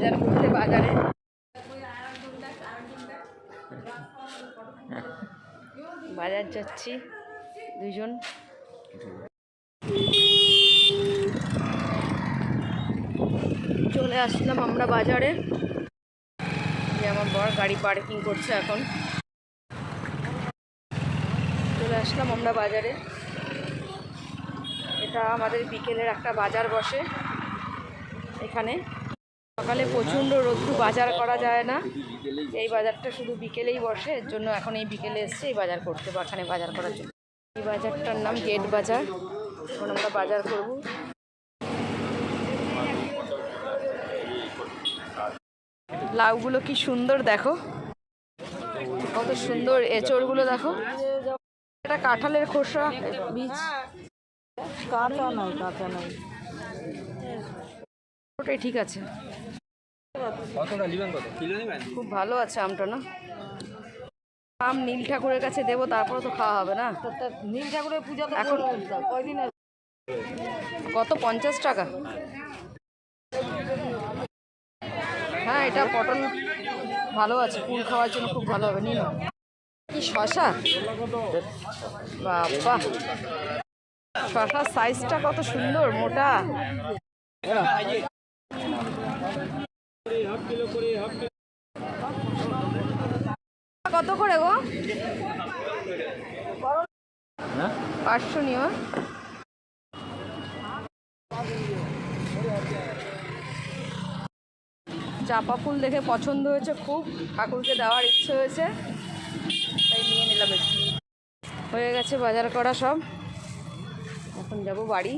বাজার করতে বাজারে। বাজার যাচ্ছি দুজন। চলে আসলাম আমরা বাজারে। যে আমার বর গাড়ি পার্কিং করছে এখন। চলে আসলাম আমরা বাজারে। এটা আমাদের বিকেলের একটা বাজার বসে এখানে। সকালে প্রচণ্ড রোদ্দুর, বাজার করা যায় না। এই বাজারটা শুধু বিকেলেই বসে, এর জন্য এখন এই বিকেলে এসছে এই বাজার করতে বা এখানে বাজার করার জন্য। এই বাজারটার নাম গেট বাজার। এখন আমরা বাজার করব। লাউগুলো কি সুন্দর দেখো, কত সুন্দর এঁচড়গুলো দেখো। এটা কাঁঠালের খোসা বীজ, কাঁচা নাই ওটাই ঠিক আছে। খুব ভালো আছে আমটা না? আম নীল ঠাকুরের কাছে দেবো, তারপরে তো খাওয়া হবে না। নীল ঠাকুরের পূজা এখন কয়দিন? কত? 50 টাকা। হ্যাঁ, এটা পটল ভালো আছে, কুল খাওয়ার জন্য খুব ভালো হবে। নিন। কি শশা? বাবা, শশার সাইজটা কত সুন্দর, মোটা। কত করে গো? 500 নিও। চাপা ফুল দেখে পছন্দ হয়েছে খুব, ঠাকুরকে দেওয়ার ইচ্ছে হয়েছে, তাই নিয়ে নিলাম একটু। হয়ে গেছে বাজার করা সব, এখন যাব বাড়ি।